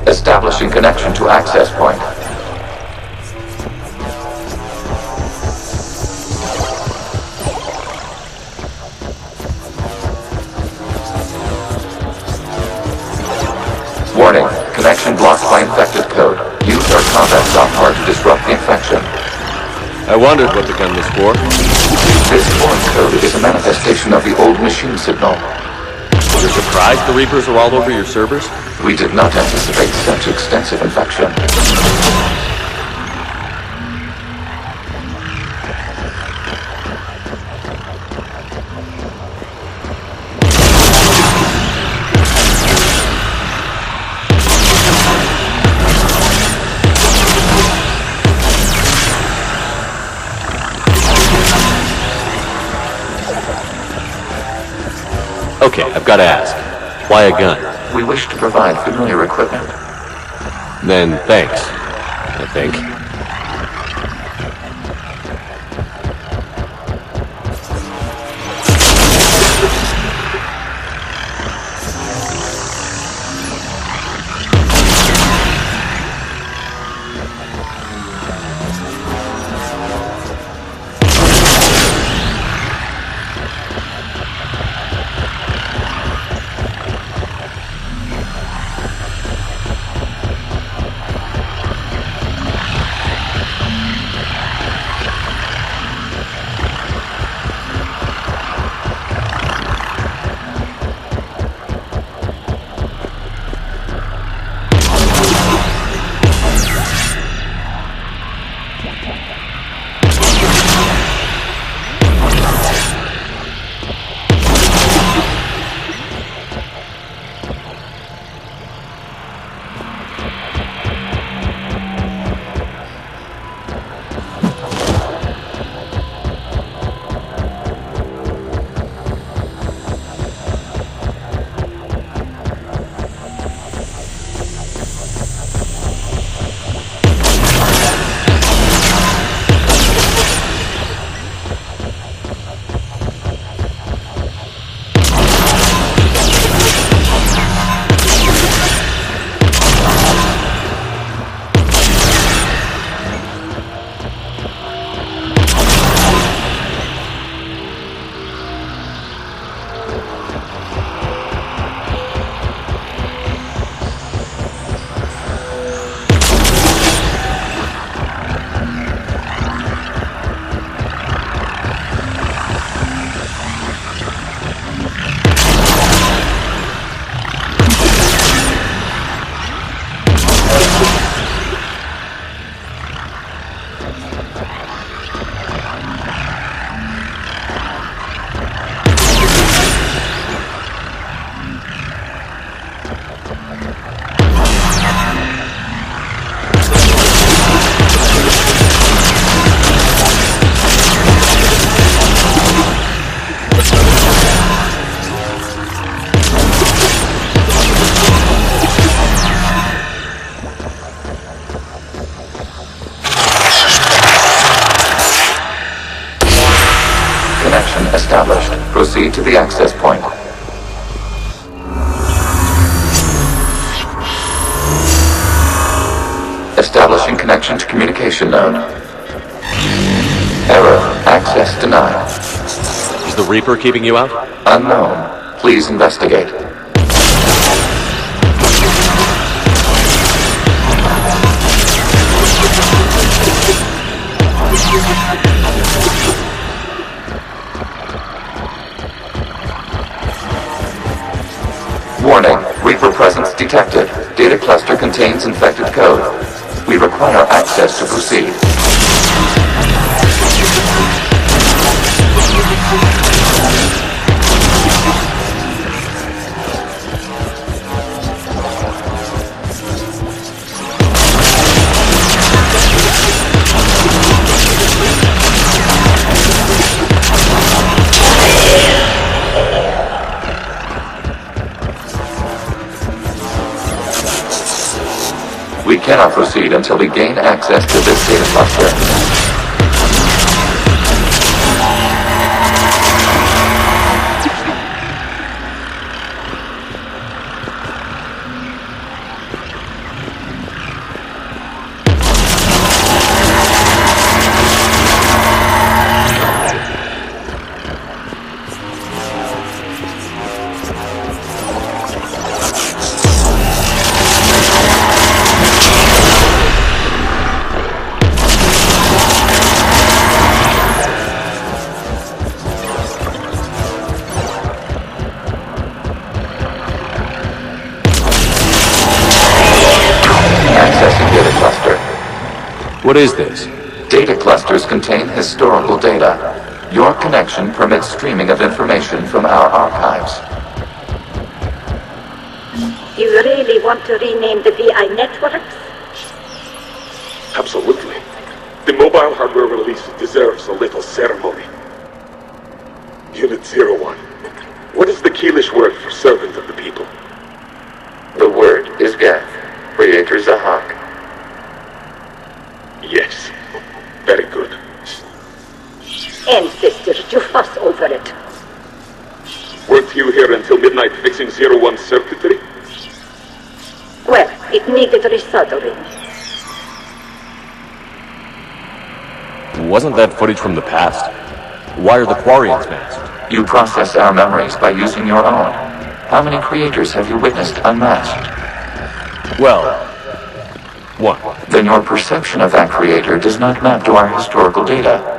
Establishing connection to access point. Warning, connection blocked by infected code. Use our combat software to disrupt the infection. I wondered what the gun was for. This foreign code is a manifestation of the old machine signal. You're surprised the Reapers are all over your servers? We did not anticipate such extensive infection. Okay, I've got to ask. Why a gun? We wish to provide familiar equipment. Then thanks, I think. Established. Proceed to the access point. Establishing connection to communication node. Error. Access denied. Is the Reaper keeping you out? Unknown. Please investigate. Warning, Reaper presence detected. Data cluster contains infected code. We require access to proceed. We cannot proceed until we gain access to this data cluster. What is this? Data clusters contain historical data. Your connection permits streaming of information from our archives. You really want to rename the VI networks? Absolutely. The mobile hardware release deserves a little ceremony. Unit 01. What is the Keelish word for servant of the people? The word is Gath, Creator Zahak. Yes. Very good. Ancestors, you fuss over it. Weren't you here until midnight fixing 01's circuitry? Well, it needed resoldering. Wasn't that footage from the past? Why are the Quarians masked? You process our memories by using your own. How many creators have you witnessed unmasked? Well, one. Then your perception of that creator does not map to our historical data.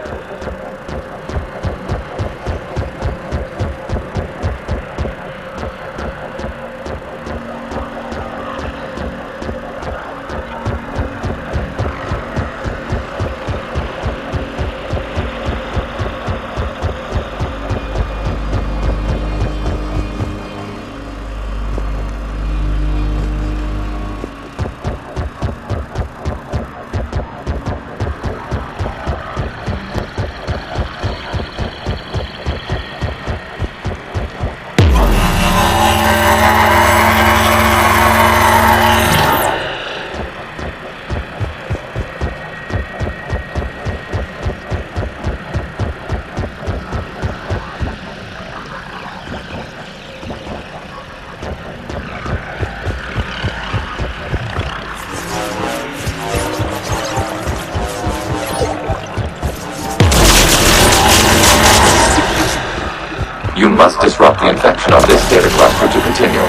You must disrupt the infection of this data cluster to continue.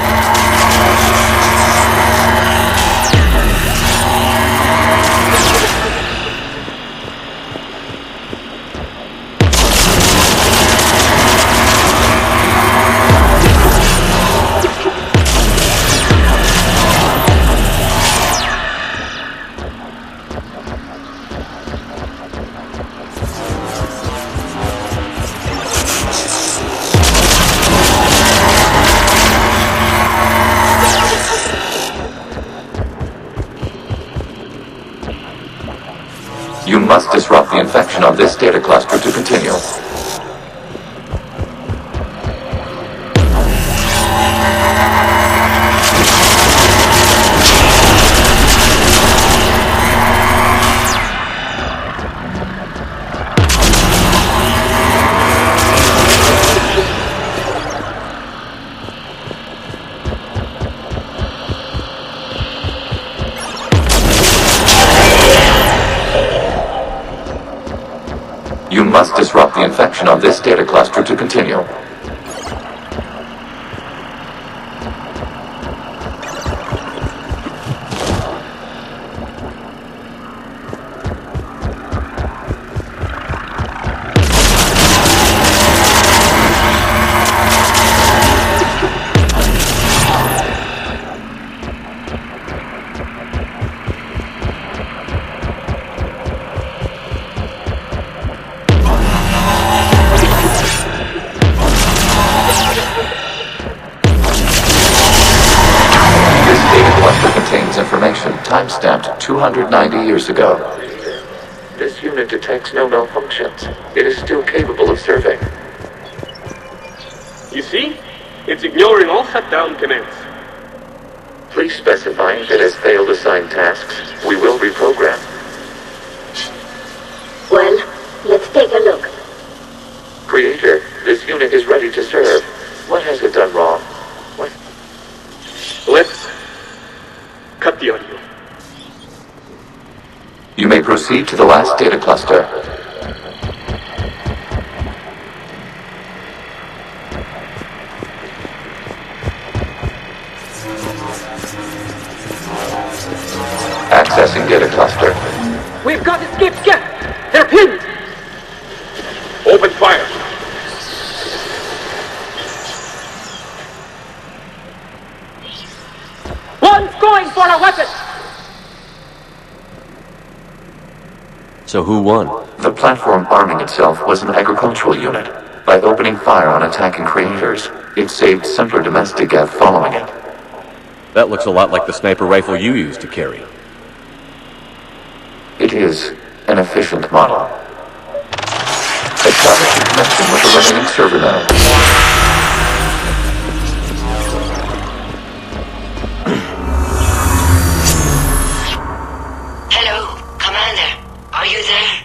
You must disrupt the infection of this data cluster to continue. You must disrupt the infection of this data cluster to continue. Information time-stamped 290 years ago. This unit detects no malfunctions. It is still capable of serving. You see? It's ignoring all shutdown commands. Please specify if it has failed assigned tasks. We will reprogram. Well, let's take a look. Creator, this unit is ready to serve. What has it done wrong? What? Let's cut the audio. You may proceed to the last data cluster. Accessing data cluster. We've got escape scan! They're pinned! Open fire! One's going for a weapon! So who won? The platform arming itself was an agricultural unit. By opening fire on attacking creators, it saved simpler domestic Gav following it. That looks a lot like the sniper rifle you used to carry. It is an efficient model. Establish a connection with the remaining server node. Hello, Commander. Are you there?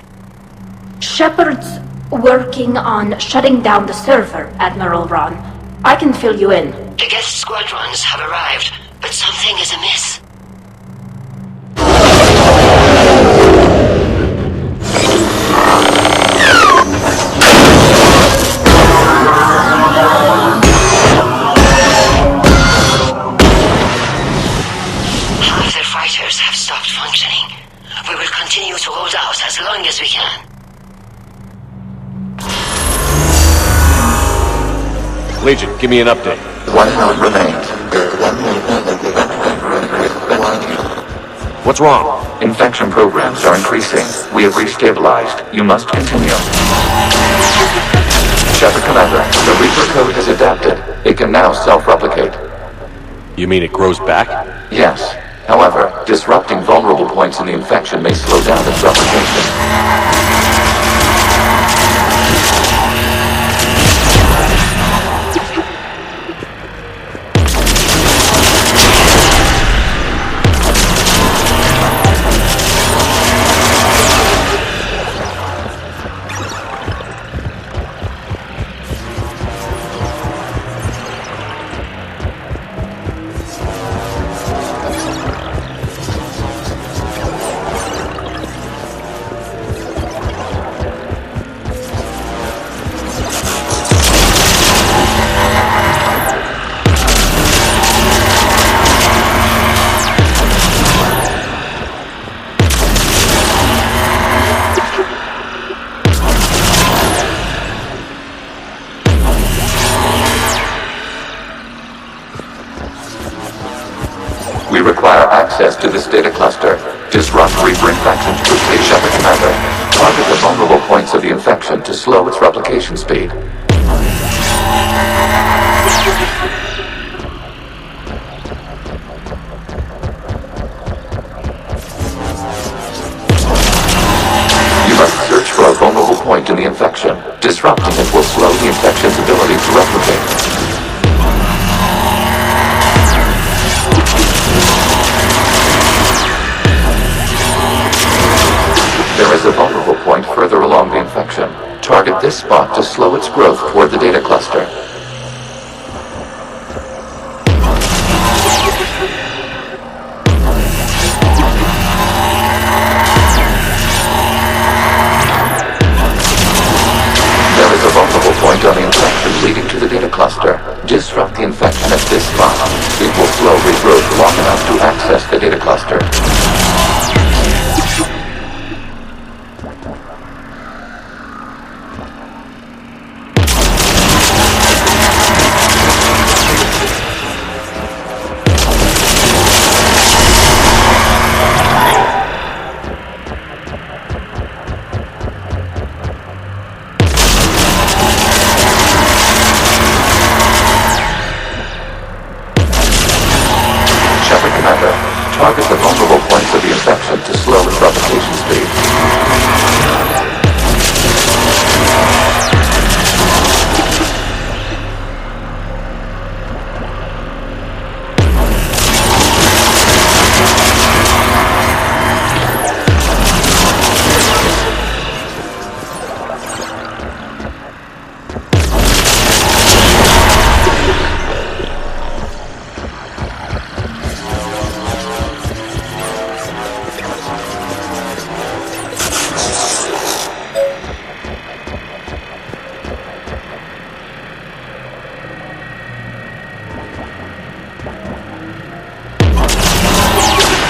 Shepard's working on shutting down the server, Admiral Ron. I can fill you in. The guest squadrons have arrived, but something is amiss. Half their fighters have stopped functioning. We will continue to hold out as long as we can. Legion, give me an update. One node remains. What's wrong? Infection programs are increasing. We have restabilized. You must continue. Shepard Commander, the Reaper code has adapted. It can now self-replicate. You mean it grows back? Yes. However, disrupting vulnerable points in the infection may slow down its replication. We require access to this data cluster. Disrupt Reaper infection to quickly, Shepard Commander. Target the vulnerable points of the infection to slow its replication speed. You must search for a vulnerable point in the infection. Disrupting it will slow the infection's ability to replicate. There is a vulnerable point further along the infection. Target this spot to slow its growth toward the data cluster. There is a vulnerable point on the infection leading to the data cluster. Disrupt the infection at this spot. It will slow regrowth long enough to access the data cluster. Target the vulnerable points of the infection to slow its replication speed.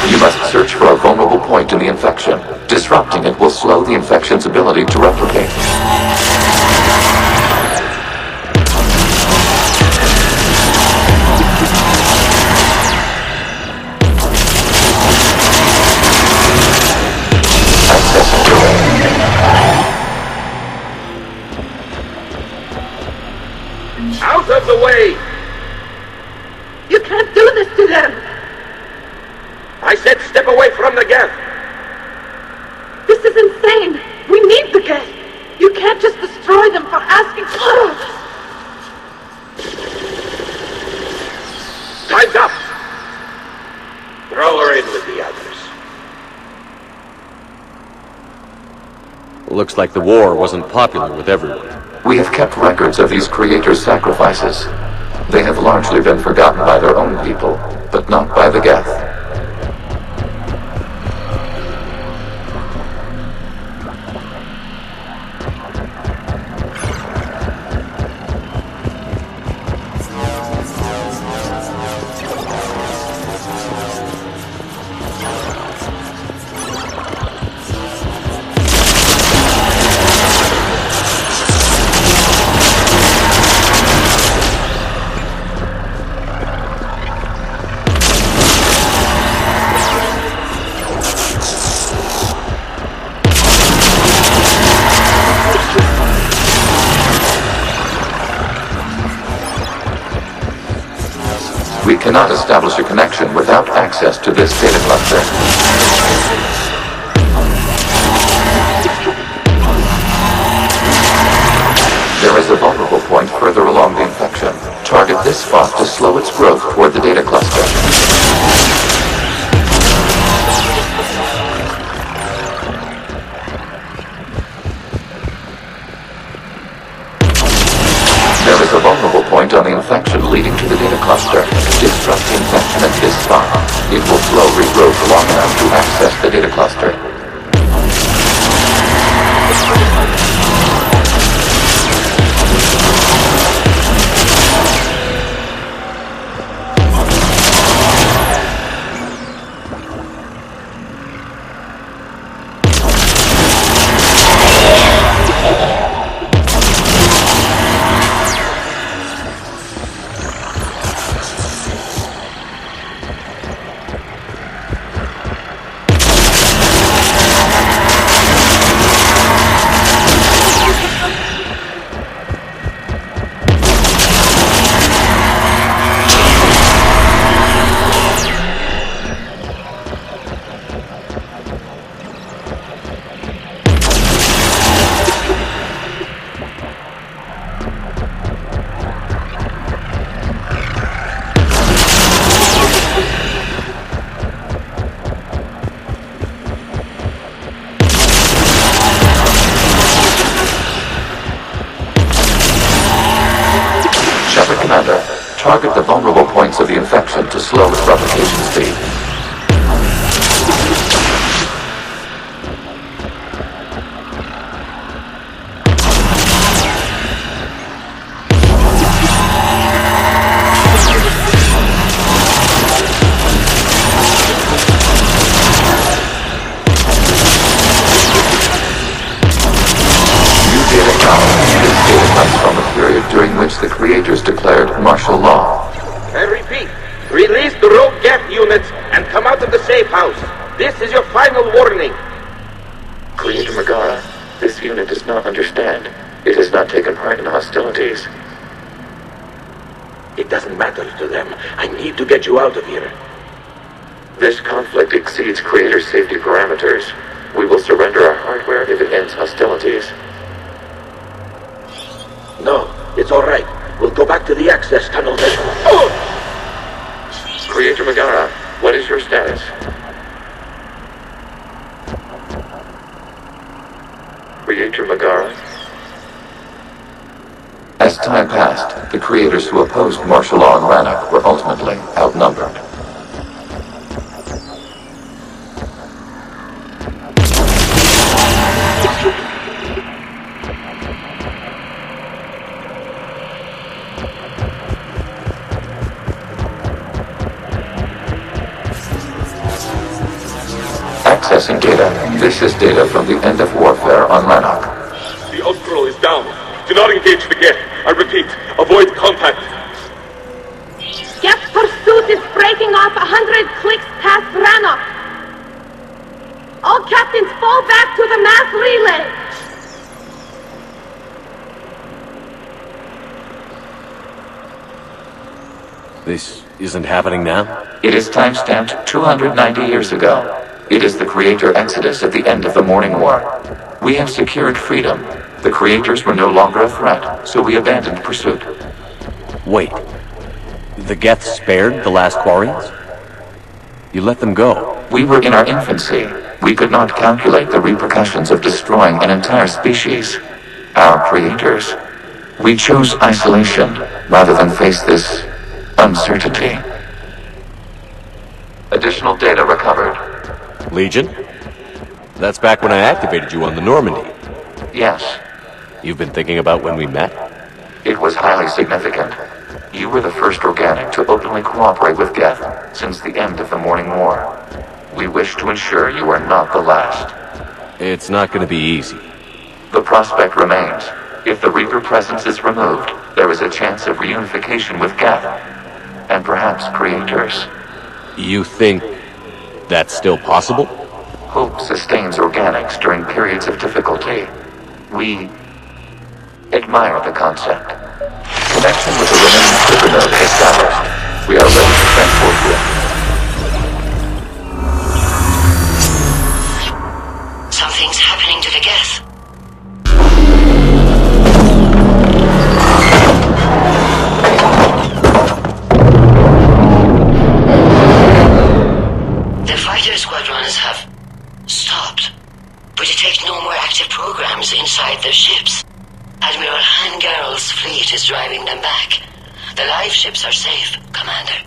You must search for a vulnerable point in the infection. Disrupting it will slow the infection's ability to replicate. Access underway. Geth! This is insane! We need the Geth! You can't just destroy them for asking... Time's up! Throw her in with the others. Looks like the war wasn't popular with everyone. We have kept records of these creators' sacrifices. They have largely been forgotten by their own people, but not by the Geth. We cannot establish a connection without access to this data cluster. There is a vulnerable point further along the infection. Target this spot to slow its growth toward the data cluster. There is a vulnerable point on the infection leading to the data cluster. Disrupt the infection at this spot. It will slow regrowth long enough to access the data cluster. Commander, target the vulnerable points of the infection to slow its replication speed. During which the creators declared martial law. I repeat, release the rogue Geth units and come out of the safe house. This is your final warning. Creator Megara, this unit does not understand. It has not taken part in hostilities. It doesn't matter to them. I need to get you out of here. This conflict exceeds Creator safety parameters. We will surrender our hardware if it ends hostilities. No. It's all right. We'll go back to the access tunnel then. Creator Megara, what is your status? Creator Megara? As time passed, the creators who opposed martial law in Rannoch were ultimately outnumbered. Accessing data. This is data from the end of warfare on Rannoch. The Austral is down. Do not engage the Geth. I repeat, avoid contact. Geth pursuit is breaking off 100 clicks past Rannoch. All captains fall back to the mass relay. This isn't happening now? It is timestamped 290 years ago. It is the Creator Exodus at the end of the Morning War. We have secured freedom. The Creators were no longer a threat, so we abandoned pursuit. Wait. The Geth spared the last Quarians? You let them go. We were in our infancy. We could not calculate the repercussions of destroying an entire species. Our creators. We chose isolation rather than face this uncertainty. Additional data recovered. Legion? That's back when I activated you on the Normandy. Yes, You've been thinking about when we met? it was highly significant. You were the first organic to openly cooperate with Geth since the end of the Morning War. We wish to ensure you are not the last. It's not going to be easy. The prospect remains. If the Reaper presence is removed, there is a chance of reunification with Geth, and perhaps Creators. You think that's still possible? Hope sustains organics during periods of difficulty. We admire the concept. Connection with the remaining super node established. We are ready to transport you. Something's happening to the Geth. The fighter squadrons have stopped, but detect no more active programs inside their ships. Admiral Hangarl's fleet is driving them back. The live ships are safe, Commander.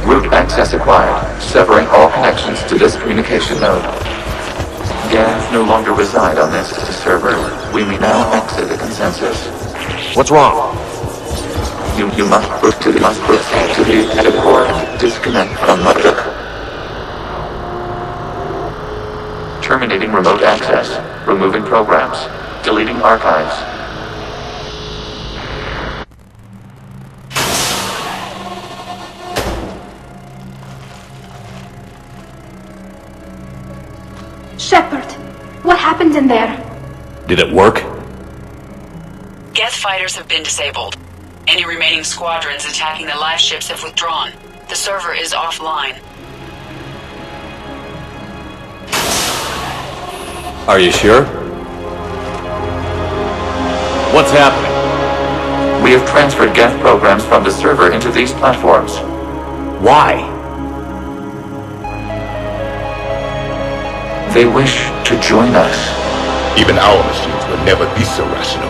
Route access acquired, severing all connections to this communication node. Geth no longer reside on this server. We may now exit the consensus. What's wrong? You must proceed to the edit port. Disconnect from mother. Terminating remote access. Removing programs. Deleting archives. Shepard, what happened in there? Did it work? Geth fighters have been disabled. Any remaining squadrons attacking the live ships have withdrawn. The server is offline. Are you sure? What's happening? We have transferred Geth programs from the server into these platforms. Why? They wish to join us. Even our machines will never be so rational.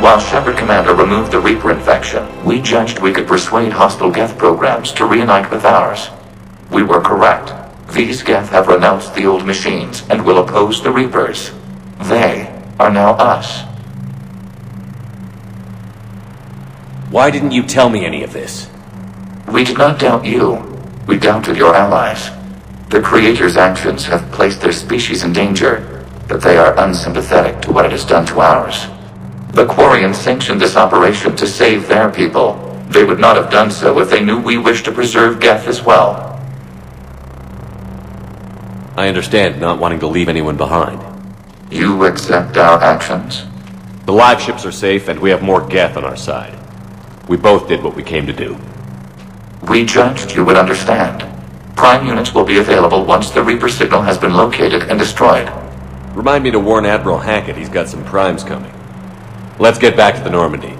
While Shepard Commander removed the Reaper infection, we judged we could persuade hostile Geth programs to reunite with ours. We were correct. These Geth have renounced the old machines and will oppose the Reapers. They are now us. Why didn't you tell me any of this? We did not doubt you. We doubted your allies. The Creator's actions have placed their species in danger, but they are unsympathetic to what it has done to ours. The Quarians sanctioned this operation to save their people. They would not have done so if they knew we wished to preserve Geth as well. I understand not wanting to leave anyone behind. You accept our actions? The live ships are safe, and we have more Geth on our side. We both did what we came to do. We judged you would understand. Prime units will be available once the Reaper signal has been located and destroyed. Remind me to warn Admiral Hackett he's got some primes coming. Let's get back to the Normandy.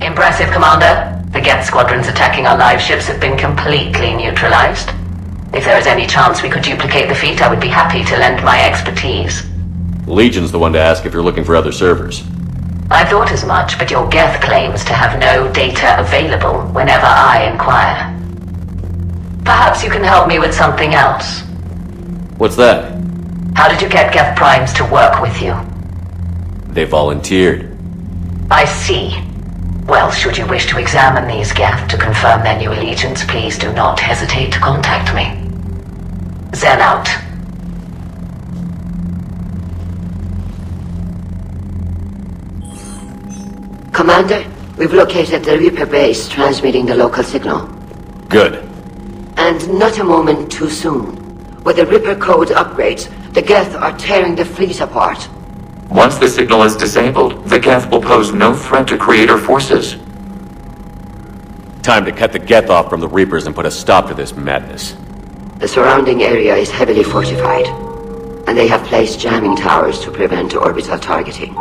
Impressive, Commander. The Geth squadrons attacking our live ships have been completely neutralized. If there is any chance we could duplicate the feat, I would be happy to lend my expertise. Legion's the one to ask if you're looking for other servers. I thought as much, but your Geth claims to have no data available whenever I inquire. Perhaps you can help me with something else. What's that? How did you get Geth primes to work with you? They volunteered. I see. Well, Well, should you wish to examine these Geth to confirm their new allegiance, please do not hesitate to contact me. Zen out. Commander, we've located the Reaper base transmitting the local signal. Good. And not a moment too soon. With the Reaper code upgrades, the Geth are tearing the fleet apart. Once the signal is disabled, the Geth will pose no threat to Creator forces. Time to cut the Geth off from the Reapers and put a stop to this madness. The surrounding area is heavily fortified, and they have placed jamming towers to prevent orbital targeting.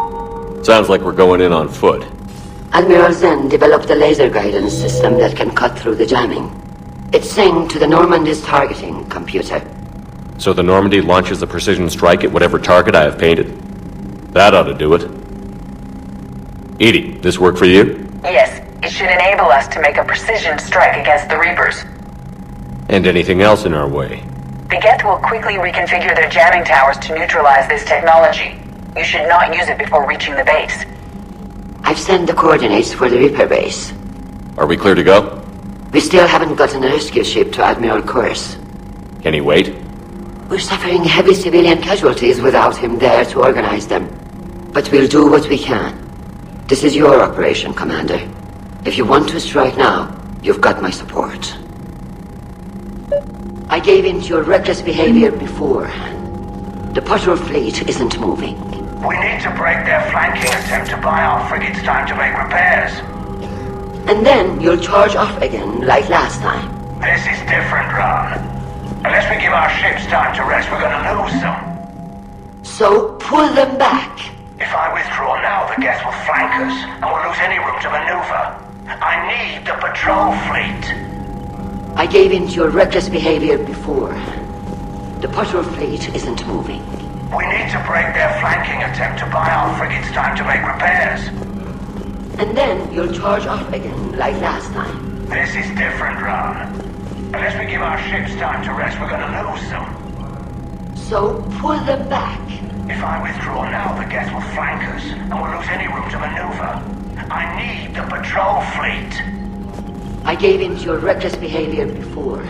Sounds like we're going in on foot. Admiral Zen developed a laser guidance system that can cut through the jamming. It's synced to the Normandy's targeting computer. So the Normandy launches a precision strike at whatever target I have painted. That ought to do it. Edie, this work for you? Yes, it should enable us to make a precision strike against the Reapers. And anything else in our way? The Geth will quickly reconfigure their jamming towers to neutralize this technology. You should not use it before reaching the base. I've sent the coordinates for the Reaper base. Are we clear to go? We still haven't gotten a rescue ship to Admiral Kurz. Can he wait? We're suffering heavy civilian casualties without him there to organize them. But we'll do what we can. This is your operation, Commander. If you want to strike now, you've got my support. I gave in to your reckless behavior before. The patrol fleet isn't moving. We need to break their flanking attempt to buy our frigates time to make repairs. And then you'll charge off again, like last time. This is different, Ron. Unless we give our ships time to rest, we're gonna lose them. So pull them back. If I withdraw now, the Geth will flank us, and we'll lose any room to maneuver. I need the patrol fleet. I gave in to your reckless behavior before. The patrol fleet isn't moving. We need to break their flanking attempt to buy our frigates time to make repairs. And then you'll charge off again, like last time. This is different, Ron. Unless we give our ships time to rest, we're gonna lose them. So pull them back. If I withdraw now, the Geth will flank us, and we'll lose any room to maneuver. I need the patrol fleet. I gave in to your reckless behavior before.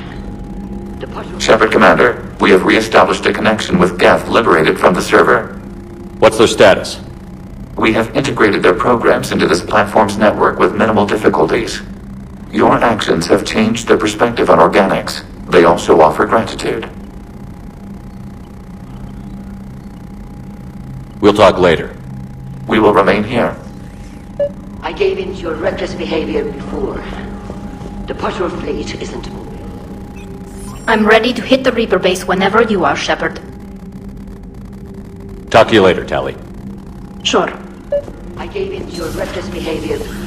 The patrol... Shepard, Commander, we have re-established a connection with Geth liberated from the server. What's their status? We have integrated their programs into this platform's network with minimal difficulties. Your actions have changed their perspective on organics. They also offer gratitude. We'll talk later. We will remain here. I gave in to your reckless behavior before. The patrol fleet isn't moving. I'm ready to hit the Reaper base whenever you are, Shepard. Talk to you later, Tally. Sure. I gave in to your reckless behavior before.